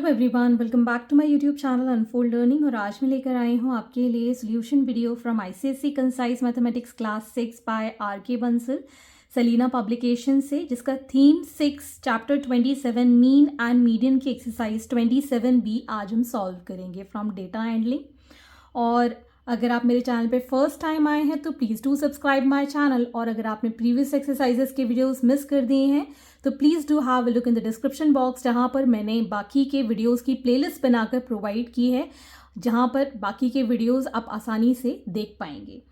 Everyone, welcome back to my YouTube channel unfold learning. और आज मैं लेकर आई हूँ आपके लिए solution video from ICSE concise mathematics class 6 by R K. Bansal, Selina publication से, जिसका theme 6 chapter 27 mean and median की एक्सरसाइज 27B आज हम सॉल्व करेंगे फ्रॉम डेटा हैंडलिंग। और अगर आप मेरे चैनल पे फर्स्ट टाइम आए हैं तो please do subscribe my channel, और अगर आपने प्रीवियस एक्सरसाइजेस के वीडियोस मिस कर दिए हैं तो please do have a look in the description box, जहाँ पर मैंने बाकी के वीडियोस की प्लेलिस्ट बनाकर प्रोवाइड की है, जहाँ पर बाकी के वीडियोस आप आसानी से देख पाएंगे।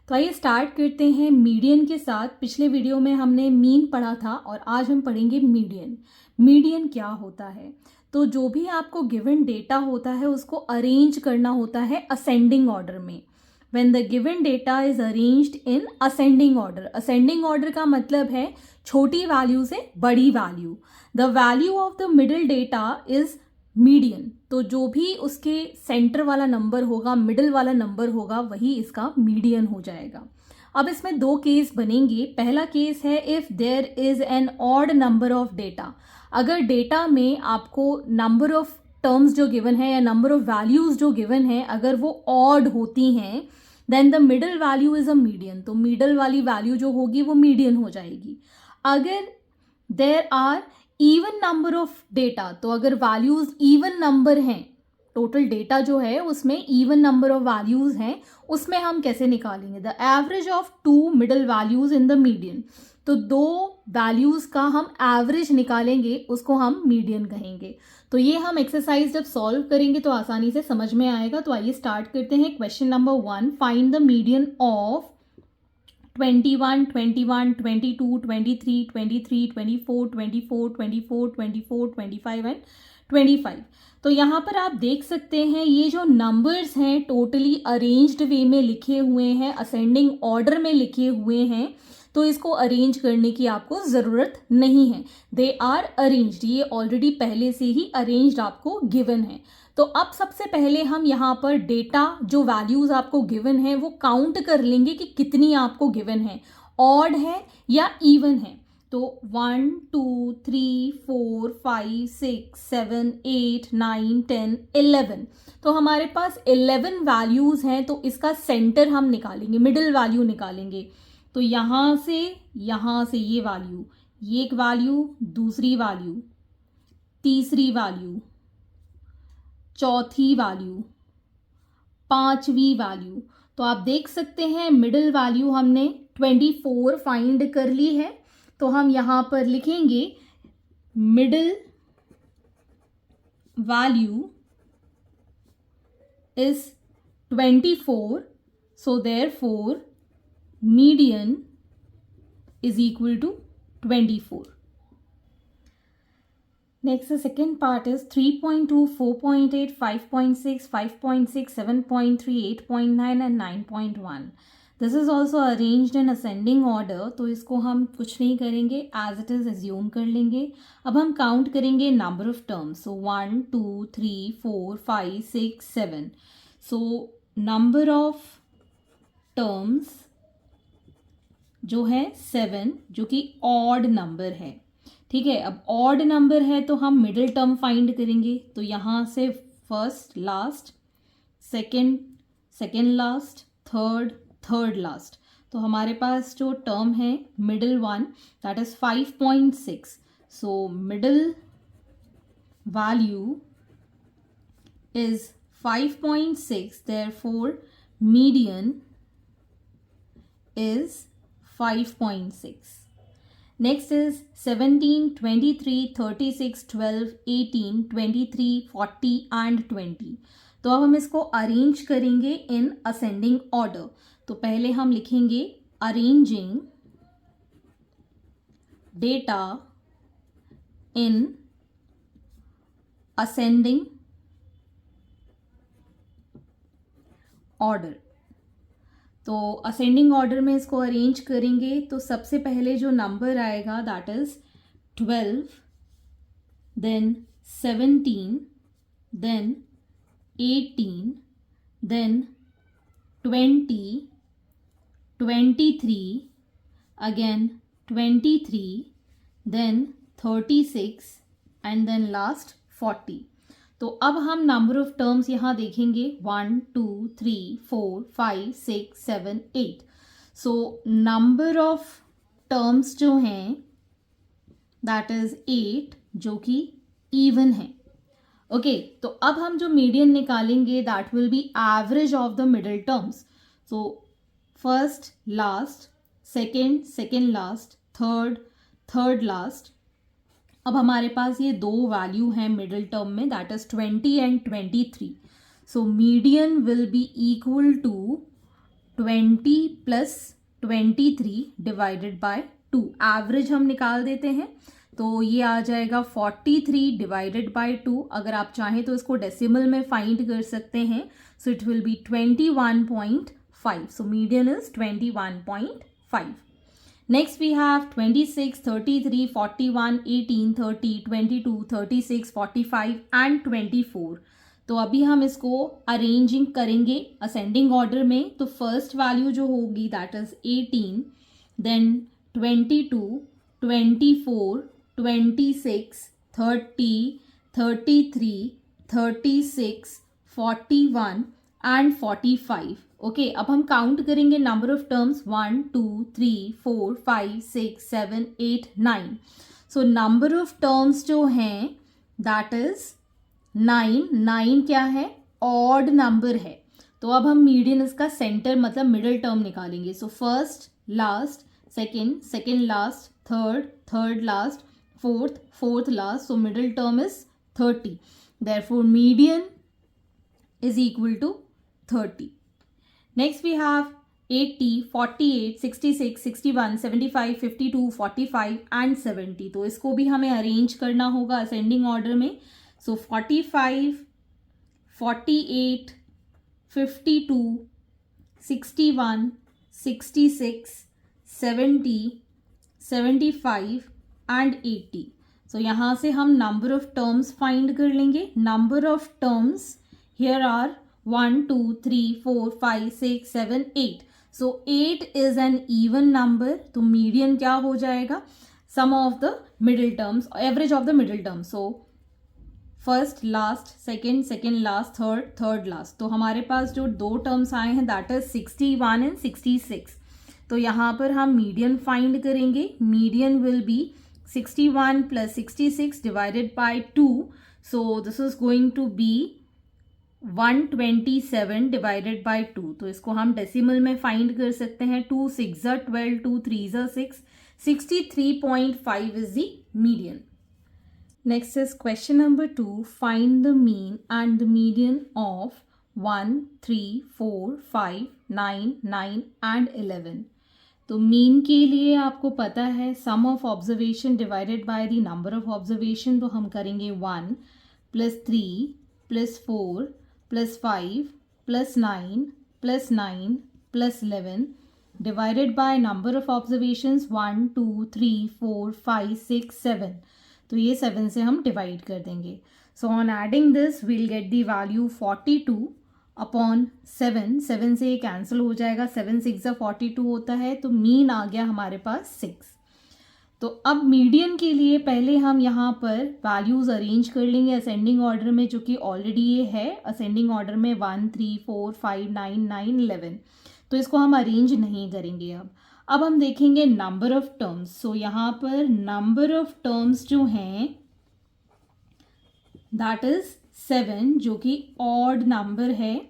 तो आइए स्टार्ट करते हैं मीडियन के साथ। पिछले वीडियो में हमने मीन पढ़ा था और आज हम पढ़ेंगे मीडियन। मीडियन क्या होता है? तो जो भी आपको गिवन डेटा होता है उसको अरेंज करना होता है असेंडिंग ऑर्डर में। When the given data is arranged in ascending order, ascending order का मतलब है छोटी वैल्यू से बड़ी value. The value of the middle data is median. तो जो भी उसके सेंटर वाला नंबर होगा, मिडिल वाला नंबर होगा, वही इसका मीडियन हो जाएगा। अब इसमें दो केस बनेंगे। पहला केस है if there is an odd number of data. अगर डेटा में आपको नंबर ऑफ टर्म्स जो गिवन है या नंबर ऑफ वैल्यूज जो गिवन है, अगर वो ऑड होती हैं, then the middle value is a median. तो मिडिल वाली वैल्यू जो होगी वो मीडियन हो जाएगी। अगर there are even number of data, तो अगर वैल्यूज इवन नंबर हैं, टोटल डेटा जो है उसमें इवन नंबर ऑफ वैल्यूज हैं, उसमें हम कैसे निकालेंगे? The average of two middle values in the median. तो दो वैल्यूज का हम एवरेज निकालेंगे, उसको हम मीडियन कहेंगे। तो ये हम एक्सरसाइज जब सॉल्व करेंगे तो आसानी से समझ में आएगा। तो आइए स्टार्ट करते हैं। Question number 1, find the median of 21, 21, 22, 23, 23, 24, 24, 24, 24, 25 and 25। तो यहाँ पर आप देख सकते हैं ये जो नंबर्स हैं टोटली अरेंज्ड वे में लिखे हुए हैं, असेंडिंग ऑर्डर में लिखे हुए हैं। तो इसको अरेंज करने की आपको ज़रूरत नहीं है, दे आर अरेंज्ड। ये ऑलरेडी पहले से ही अरेंज्ड आपको गिवन है। तो अब सबसे पहले हम यहाँ पर डेटा जो वैल्यूज आपको गिवन है वो काउंट कर लेंगे कि कितनी आपको गिवन है, ऑड है या इवन है। तो 1, 2, 3, 4, 5, 6, 7, 8, 9, 10, 11। तो हमारे पास 11 वैल्यूज हैं। तो इसका सेंटर हम निकालेंगे, मिडिल वैल्यू निकालेंगे। तो यहाँ से ये वैल्यू, ये एक वैल्यू, दूसरी वैल्यू, तीसरी वैल्यू, चौथी वैल्यू, पांचवी वैल्यू। तो आप देख सकते हैं मिडिल वैल्यू हमने 24 फाइंड कर ली है। तो हम यहां पर लिखेंगे middle value is 24, so therefore median is equal to 24. Next, the second part is 3.2, 4.8, 5.6, 5.6, 7.3, 8.9 and 9.1. This is also arranged in ascending order. तो इसको हम कुछ नहीं करेंगे, as it is assume कर लेंगे। अब हम काउंट करेंगे number of terms. So 1, 2, 3, 4, 5, 6, 7. So number of terms जो है 7, जो कि ऑड नंबर है। ठीक है, अब ऑड नंबर है तो हम मिडिल टर्म फाइंड करेंगे। तो यहाँ से first last, second second last, third third last. तो हमारे पास जो टर्म है middle one, that is 5.6। So middle value is 5.6, therefore median is 5.6. Next is 17, 23, 36, 12, 18, 23, 40 and 20. तो अब हम इसको अरेंज करेंगे इन असेंडिंग ऑर्डर। तो पहले हम लिखेंगे अरेंजिंग डेटा इन असेंडिंग ऑर्डर। तो असेंडिंग ऑर्डर में इसको अरेंज करेंगे। तो सबसे पहले जो नंबर आएगा that is 12, then 17, then 18, then 20, 23, again 23, then 36 and then last 40। तो अब हम नंबर ऑफ टर्म्स यहाँ देखेंगे 1 2 3 4 5 6 7 8। सो नंबर ऑफ टर्म्स जो हैं दैट इज 8 जो कि इवन है। ओके तो अब हम जो मीडियन निकालेंगे that will be average of the middle terms. So first last, second second last, third third last. अब हमारे पास ये दो वैल्यू हैं मिडिल टर्म में that is 20 and 23। So median will be equal to 20 plus 23 divided by 2। Average हम निकाल देते हैं तो ये आ जाएगा 43 डिवाइडेड बाय 2। अगर आप चाहें तो इसको डेसिमल में फाइंड कर सकते हैं। So it will be 21.5। So median is 21.5। Next we have 26, 33, 41, 18, 30, 22, 36, 45 and 24। तो अभी हम इसको अरेंजिंग करेंगे असेंडिंग ऑर्डर में। तो फर्स्ट वैल्यू जो होगी that is 18, then 22, 24, 26, 30, 33, 36, 41 and 45। Okay अब हम काउंट करेंगे number of terms 1 2 3 4 5 6 7 8 9। So number of terms जो हैं दैट इज 9। 9 क्या है? ऑड नंबर है। तो अब हम मीडियन इसका सेंटर मतलब मिडिल टर्म निकालेंगे। सो first last, second second last, third third last, fourth fourth last. So middle term is 30। Therefore median is equal to 30. Next we have 80, 48, 66, 61, 75, 52, 45 and 70। तो इसको भी हमें अरेंज करना होगा असेंडिंग ऑर्डर में। सो 45, 48, 52, 61, 66, 70, 75 and 80। सो यहाँ से हम नंबर ऑफ टर्म्स फाइंड कर लेंगे। Number of terms here are 1 2 3 4 5 6 7 8। so 8 is an even number। तो मीडियन क्या हो जाएगा? Sum of the middle terms, average of the middle terms. So first last, second second last, third third last. तो हमारे पास जो दो टर्म्स आए हैं दैट इज 61 एंड 66। तो यहाँ पर हम मीडियन फाइंड करेंगे। Median will be 61 plus 66 divided by 2। So this is going to be 127 divided by 2। तो इसको हम डेसिमल में फाइंड कर सकते हैं। 2 6 12, 2 3 6, 63.5 is the median. Next is question number 2। Find the mean and the median of 1 3 4 5 9 9 and 11। तो mean के लिए आपको पता है sum of observation divided by the number of observation. तो हम करेंगे 1 plus 3 plus 4 plus 5 plus 9 plus 9 plus 11 divided by number of observations 1 2 3 4 5 6 7। तो ये 7 से हम डिवाइड कर देंगे। So on adding this we'll get the value 42 upon 7। 7 से ये कैंसिल हो जाएगा। 7 6 42 होता है। तो मीन आ गया हमारे पास 6। तो अब मीडियन के लिए पहले हम यहाँ पर वैल्यूज़ अरेंज कर लेंगे असेंडिंग ऑर्डर में, जो कि ऑलरेडी ये है असेंडिंग ऑर्डर में 1 3 4 5 9 9 11। तो इसको हम अरेंज नहीं करेंगे। अब हम देखेंगे नंबर ऑफ टर्म्स। सो यहाँ पर नंबर ऑफ टर्म्स जो हैं दैट इज 7 जो कि ऑड नंबर है।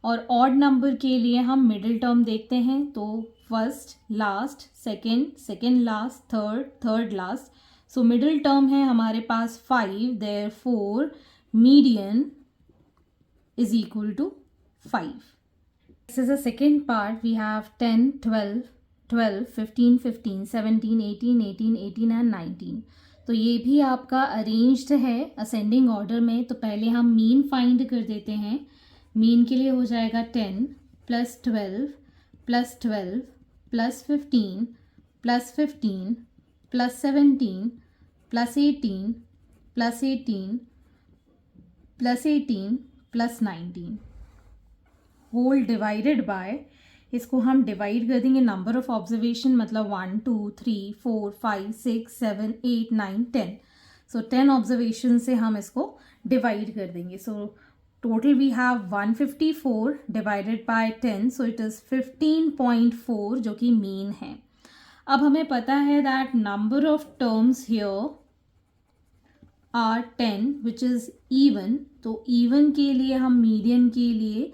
और ऑड नंबर के लिए हम मिडिल टर्म देखते हैं। तो first last, second second last, third third last. So middle term है हमारे पास 5। Therefore median is equal to 5। This is the second part. We have 10 12 12 15 15 17 18 18 18 and 19। तो ये भी आपका अरेंज्ड है असेंडिंग ऑर्डर में। तो पहले हम मीन फाइंड कर देते हैं। मीन के लिए हो जाएगा 10 plus 12 plus 12 plus 15 plus 15 plus 17 plus 18 plus 18 plus 18 plus 19 whole divided by, इसको हम डिवाइड कर देंगे नंबर ऑफ ऑब्जर्वेशन मतलब 1 2 3 4 5 6 7 8 9 10। सो 10 ऑब्जर्वेशन से हम इसको डिवाइड कर देंगे. So total we have 154 divided by 10, so it is 15.4 जो कि मीन है. अब हमें पता है that number of terms here are 10 which is even. तो इवन के लिए हम मीडियन के लिए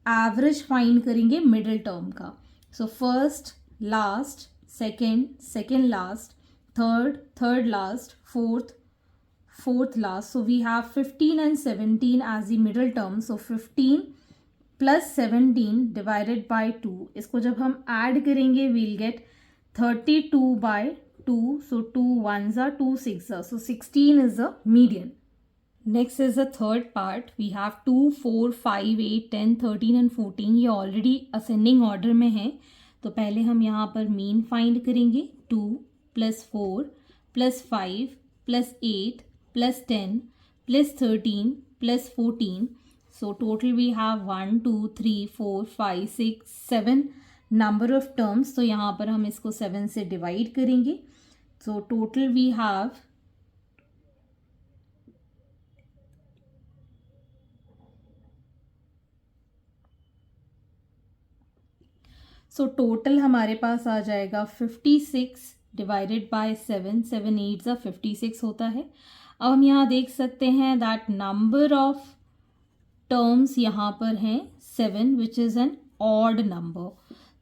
एवरेज फाइंड करेंगे मिडिल टर्म का. So first last, second last, third last, fourth last. So we have 15 and 17 as the middle term. So 15 plus 17 divided by 2. इसको जब हम add करेंगे we'll get 32 by 2. So 2 ones are 2 6 are. So 16 is the median. Next is the third part. We have 2, 4, 5, 8, 10, 13 and 14. ये already ascending order में है. तो पहले हम यहाँ पर mean find करेंगे. 2 plus 4 plus 5 plus 8 plus 10 plus 13 plus 14. So total we have 1, 2, 3, 4, 5, 6, 7 number of terms. तो यहाँ पर हम इसको 7 से divide करेंगे. So total we have total हमारे पास आ जाएगा 56 डिवाइडेड बाय 7. 7 8 56 होता है. अब हम यहाँ देख सकते हैं दैट नंबर ऑफ टर्म्स यहाँ पर हैं 7 which is an odd number.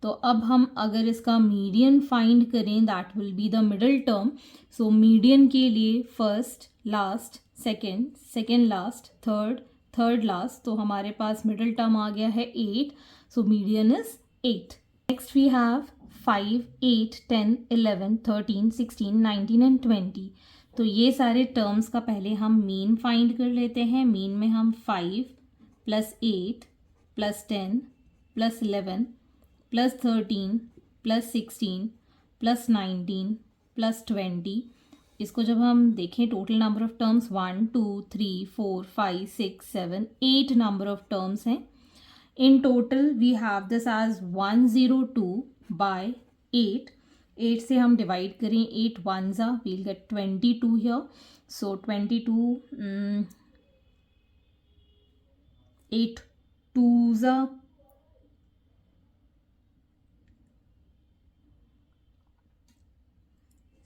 तो अब हम अगर इसका मीडियन फाइंड करें that will be the middle term. So median के लिए first last, second last, third last. तो हमारे पास मिडिल टर्म आ गया है 8. So median is 8. Next we have 5, 8, 10, 11, 13, 16, 19 and 20. तो ये सारे टर्म्स का पहले हम मीन फाइंड कर लेते हैं. मीन में हम 5 plus 8 plus 10 plus 11 plus 13 plus 16 plus 19 plus 20. इसको जब हम देखें total number of terms 1, 2, 3, 4, 5, 6, 7, 8 number of terms हैं. In total we have this as 102 by 8. 8 से हम डिवाइड करें 8 ones are, we'll get 22 here. So 22 8 twos are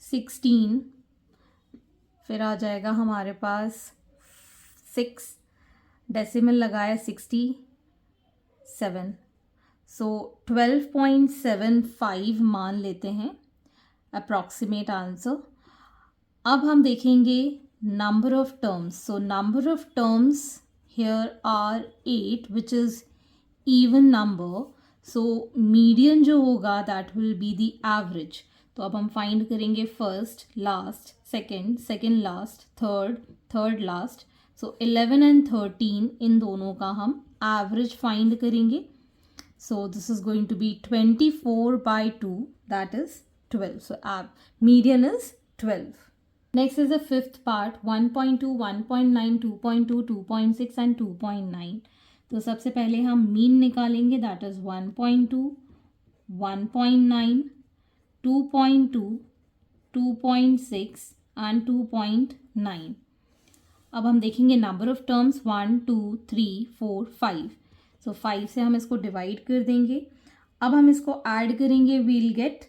16. फिर आ जाएगा हमारे पास 6 डेसिमल लगाया 67. सो 12.75 मान लेते हैं अप्रॉक्सीमेट आंसर. अब हम देखेंगे number of terms. So number of terms here are 8 which is even number. So median जो होगा that will be the average. तो अब हम फाइंड करेंगे first last, second last, third last. So 11 and 13 इन दोनों का हम एवरेज फाइंड करेंगे. So this is going to be 24 by 2, that is 12. So median is 12. Next is the fifth part. 1.2, 1.9, 2.2, 2.6 and 2.9. तो सबसे पहले हम मीन निकालेंगे दैट इज 1.2, 1.9, 2.2, 2.6 एंड 2.9. अब हम देखेंगे नंबर ऑफ टर्म्स 1, 2, 3, 4, 5. सो 5 से हम इसको डिवाइड कर देंगे. अब हम इसको ऐड करेंगे, वील गेट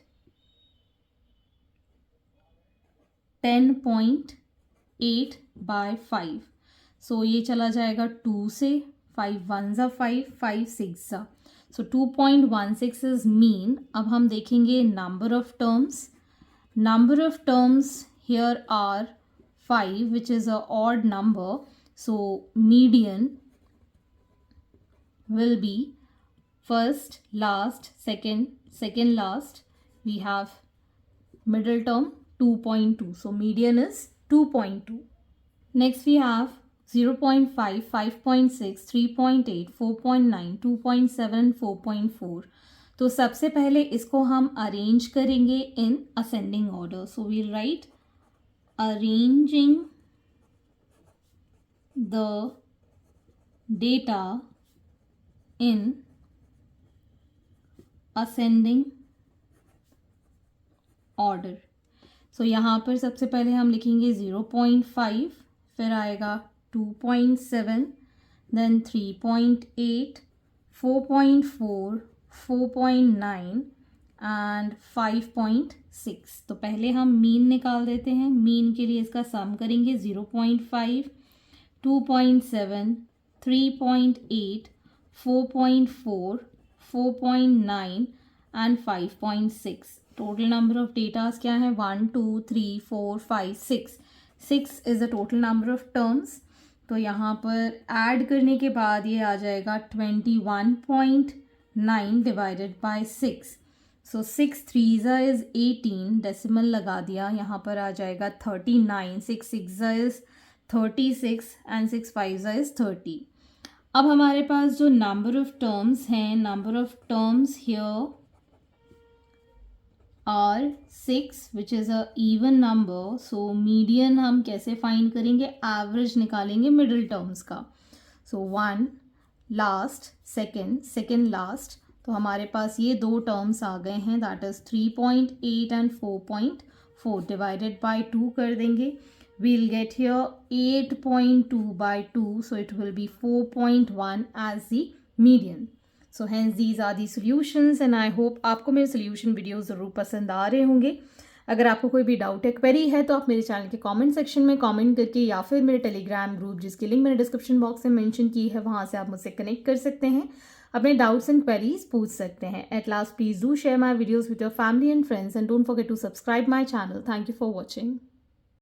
10.8 by 5. सो ये चला जाएगा 2 से. 5 ones are 5, 5 6 are. So 2.16 is mean. अब हम देखेंगे number of terms. Number of terms here are 5 which is a odd number. So median will be first last, second last. We have middle term 2.2. So median is 2.2. Next we have 0.5, 5.6, 3.8, 4.9, 2.7, 4.4. तो सबसे पहले इसको हम arrange करेंगे in ascending order. So we'll write arranging the data in ascending order. So यहाँ पर सबसे पहले हम लिखेंगे 0.5, फिर आएगा 2.7, देन 3.8, 4.4, 4.9 एंड 5.6। तो पहले हम मीन निकाल देते हैं। मीन के लिए इसका सम करेंगे 0.5, 2.7, 3.8, 4.4, 4.9 and 5.6। Total number of datas क्या है? 1, 2, 3, 4, 5, 6। 6 is the total number of terms. तो यहाँ पर ऐड करने के बाद ये आ जाएगा 21.9 divided by 6। So 6 3 is 18, decimal लगा दिया, यहाँ पर आ जाएगा 39, 6 6 इज़ 36 एंड 6 5 इज़ 30। अब हमारे पास जो नंबर ऑफ टर्म्स हैं, number of terms here are 6 which is a even number. So median हम कैसे फाइंड करेंगे? एवरेज निकालेंगे मिडिल टर्म्स का। सो 1 लास्ट, सेकेंड लास्ट, तो हमारे पास ये दो टर्म्स आ गए हैं, that is 3.8 and 4.4 divided by 2 कर देंगे। we'll get here 8.2 by 2, so it will be 4.1 as the median. So hence these are the solutions and I hope आपको मेरे solution वीडियो ज़रूर पसंद आ रहे होंगे। अगर आपको कोई भी डाउट है, क्वेरी है, तो आप मेरे चैनल के कमेंट सेक्शन में कमेंट करके या फिर मेरे टेलीग्राम ग्रुप जिसकी लिंक मैंने डिस्क्रिप्शन बॉक्स में मेंशन की है, वहाँ से आप मुझसे कनेक्ट कर सकते हैं, अपने डाउट्स एंड क्वेरीज पूछ सकते हैं। At last please do share my videos with your family and friends and don't forget to subscribe my channel. Thank you for watching.